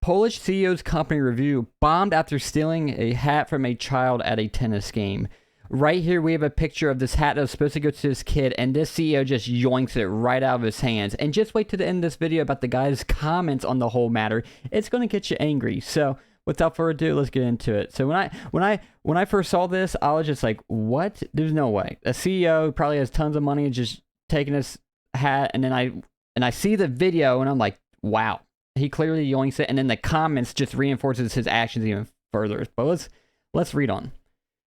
Polish CEO's company review bombed after stealing a hat from a child at a tennis game. Right here, we have a picture of this hat that was supposed to go to this kid, and this CEO just yoinks it right out of his hands. And just wait to the end of this video about the guy's comments on the whole matter. It's going to get you angry. So without further ado, let's get into it. So when I first saw this, I was just like, what? There's no way. A CEO probably has tons of money just taking this hat, and then I see the video, and I'm like, wow. He clearly yoinks it, and then the comments just reinforces his actions even further. But let's read on.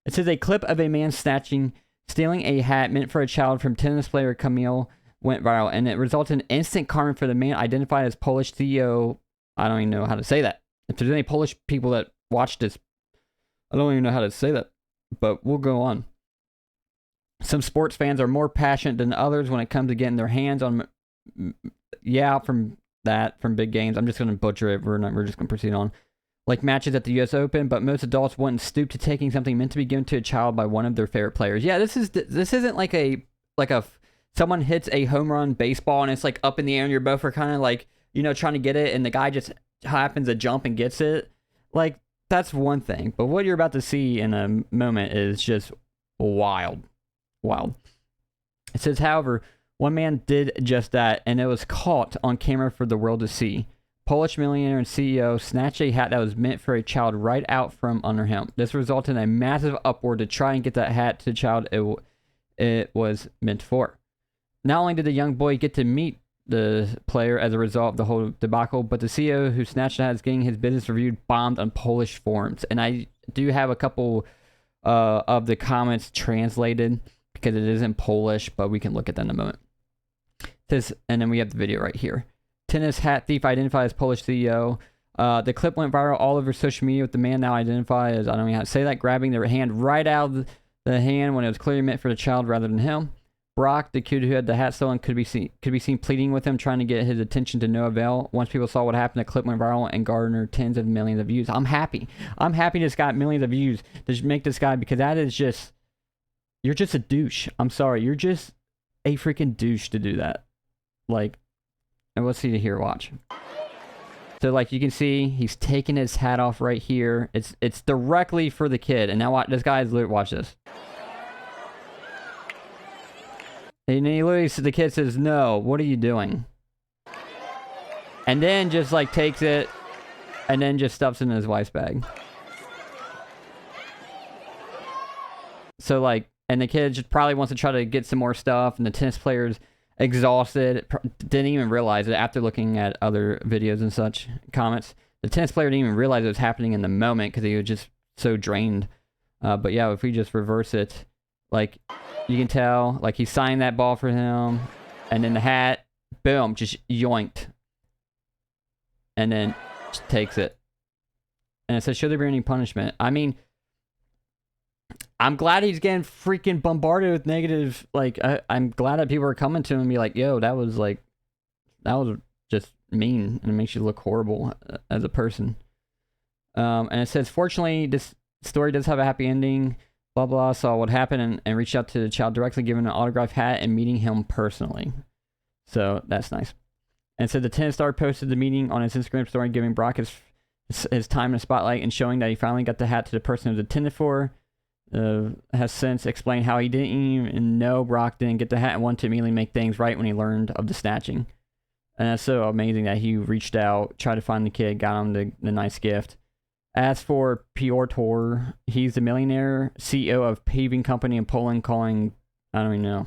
It says a clip of a man stealing a hat meant for a child from tennis player Kamil went viral, and it resulted in instant karma for the man identified as Polish CEO. I don't even know how to say that. If there's any Polish people that watch this, I don't even know how to say that, but we'll go on. Some sports fans are more passionate than others when it comes to getting their hands on, from big games. I'm just going to butcher it. We're just going to proceed on. Like matches at the U.S. Open, but most adults wouldn't stoop to taking something meant to be given to a child by one of their favorite players. Yeah, this isn't like a someone hits a home run baseball and it's like up in the air and you're both are kind of like, trying to get it, and the guy just happens to jump and gets it. Like, that's one thing, but what you're about to see in a moment is just wild. It says, however, one man did just that, and it was caught on camera for the world to see. Polish millionaire and CEO snatched a hat that was meant for a child right out from under him. This resulted in a massive uproar to try and get that hat to the child it was meant for. Not only did the young boy get to meet the player as a result of the whole debacle, but the CEO who snatched the hat is getting his business reviewed bombed on Polish forums. And I do have a couple of the comments translated because it is in Polish, but we can look at that in a moment. And then we have the video right here. Tennis hat thief identified as Polish CEO. The clip went viral all over social media with the man now identified as, I don't know how to say that, grabbing their hand right out of the hand when it was clearly meant for the child rather than him. Brock, the kid who had the hat stolen, could be seen pleading with him, trying to get his attention to no avail. Once people saw what happened, the clip went viral and garnered tens of millions of views. I'm happy this got millions of views to make this guy, because that is just, you're just a douche. I'm sorry, you're just a freaking douche to do that. Like, and let's see here, watch. So like you can see, he's taking his hat off right here. It's directly for the kid. And now watch, this guy is, watch this. And he literally, the kid says, no, what are you doing? And then just like takes it and then just stuffs it in his wife's bag. So like, and the kid just probably wants to try to get some more stuff, and the tennis player's exhausted, didn't even realize it after looking at other videos and such comments. The tennis player didn't even realize it was happening in the moment because he was just so drained. But yeah, if we just reverse it, like you can tell, like he signed that ball for him, and then the hat, boom, just yoinked, and then just takes it. And it says, should there be any punishment? I mean, I'm glad he's getting freaking bombarded with negative, like, I'm glad that people are coming to him and be like, yo, that was just mean, and it makes you look horrible as a person. And it says, fortunately, this story does have a happy ending, blah, blah, saw what happened and reached out to the child directly, giving an autographed hat and meeting him personally. So that's nice. And so the tennis star posted the meeting on his Instagram story, giving Brock his time in the spotlight and showing that he finally got the hat to the person it was intended for. Has since explained how he didn't even know Brock didn't get the hat and wanted to immediately make things right when he learned of the snatching. And that's so amazing that he reached out, tried to find the kid, got him the nice gift. As for Piotr, he's the millionaire CEO of paving company in Poland, calling, I don't even know.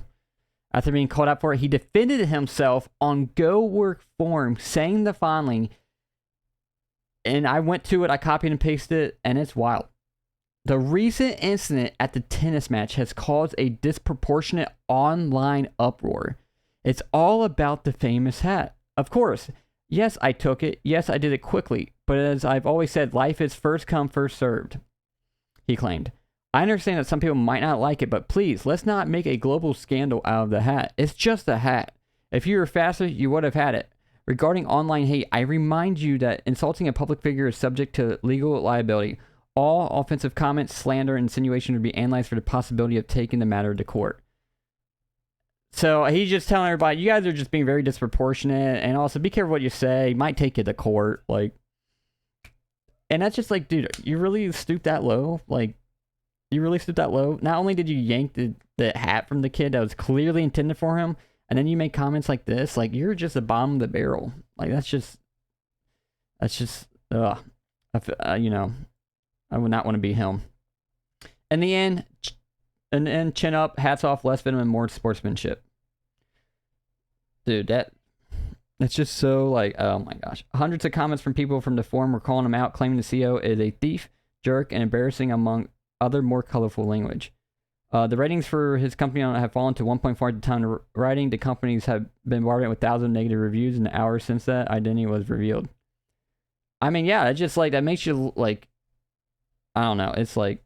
After being called out for it, he defended himself on Go Work forum, saying the following, and I went to it, I copied and pasted it, and it's wild. The recent incident at the tennis match has caused a disproportionate online uproar. It's all about the famous hat. Of course, yes, I took it. Yes, I did it quickly. But as I've always said, life is first come, first served, he claimed. I understand that some people might not like it, but please, let's not make a global scandal out of the hat. It's just a hat. If you were faster, you would have had it. Regarding online hate, I remind you that insulting a public figure is subject to legal liability. All offensive comments, slander, and insinuation would be analyzed for the possibility of taking the matter to court. So he's just telling everybody, you guys are just being very disproportionate, and also be careful what you say. Might take you to court. Like, And that's just like, dude, you really stooped that low? Like, you really stooped that low? Not only did you yank the hat from the kid that was clearly intended for him, and then you make comments like this, like, you're just the bottom of the barrel. Like, that's just, ugh. You know, I would not want to be him. In the end, chin up, hats off, less venom and more sportsmanship. Dude, that's just so like, oh my gosh. Hundreds of comments from people from the forum were calling him out, claiming the CEO is a thief, jerk, and embarrassing, among other more colorful language. The ratings for his company have fallen to 1.4 at the time of writing. The companies have been bombarded with thousands of negative reviews in the hours since that identity was revealed. I mean, yeah, it's just like, that makes you like, I don't know. It's like,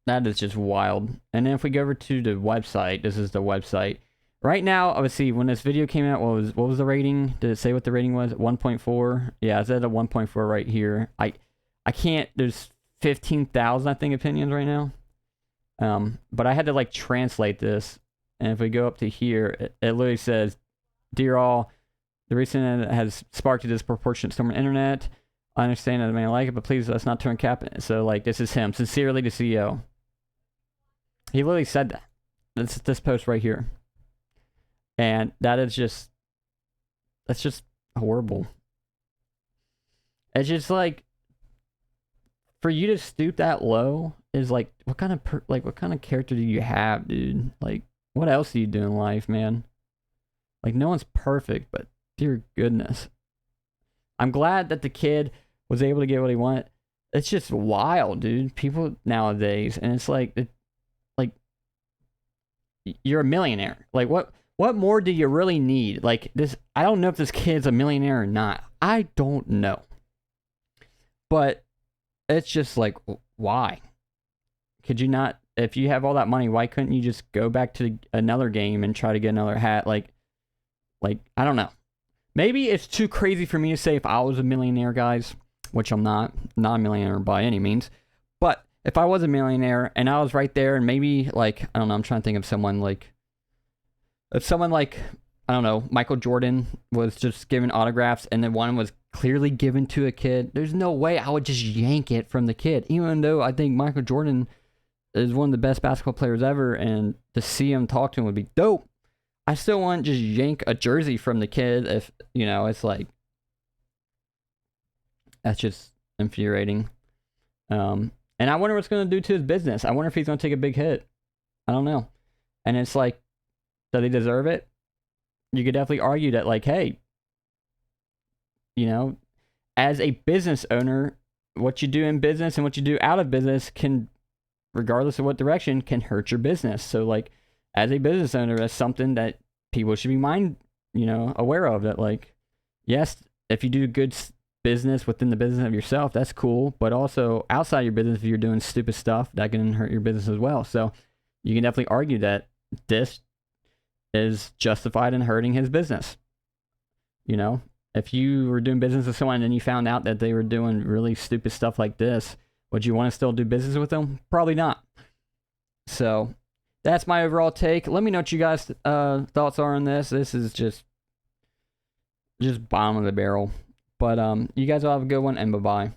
that is just wild. And then if we go over to the website, this is the website. Right now, let's see, when this video came out, what was the rating? Did it say what the rating was? 1.4? Yeah, it's at a 1.4 right here. I can't, there's 15,000, I think, opinions right now. But I had to like translate this. And if we go up to here, it literally says, "Dear all, the recent has sparked a disproportionate storm on the internet. I understand that I may like it, but please let's not turn cap." So like, this is him, sincerely the CEO. He literally said that. That's this post right here. And that's just horrible. It's just like, for you to stoop that low is like, what kind of character do you have, dude? Like, what else do you do in life, man? Like, no one's perfect, but dear goodness. I'm glad that the kid was able to get what he wanted. It's just wild, dude. People nowadays, and it's like, you're a millionaire. Like, what more do you really need? Like, this, I don't know if this kid's a millionaire or not. I don't know. But it's just like, why? Could you not, if you have all that money, why couldn't you just go back to another game and try to get another hat? Like, I don't know. Maybe it's too crazy for me to say if I was a millionaire, guys, which I'm not a millionaire by any means. But if I was a millionaire and I was right there, and maybe like, I don't know, I'm trying to think of someone like, if someone like, I don't know, Michael Jordan was just giving autographs and then one was clearly given to a kid, there's no way I would just yank it from the kid. Even though I think Michael Jordan is one of the best basketball players ever, and to see him talk to him would be dope, I still want to just yank a jersey from the kid. If, you know, it's like, that's just infuriating. And I wonder what's going to do to his business. I wonder if he's going to take a big hit. I don't know. And it's like, do they deserve it? You could definitely argue that, like, hey, you know, as a business owner, what you do in business and what you do out of business can, regardless of what direction, can hurt your business. So, like, as a business owner, that's something that people should be aware of. That, like, yes, if you do good business within the business of yourself, that's cool. But also outside your business, if you're doing stupid stuff, that can hurt your business as well. So you can definitely argue that this is justified in hurting his business. You know, if you were doing business with someone and then you found out that they were doing really stupid stuff like this, would you want to still do business with them? Probably not. So that's my overall take. Let me know what you guys' thoughts are on this. This is just bottom of the barrel. But you guys all have a good one, and bye-bye.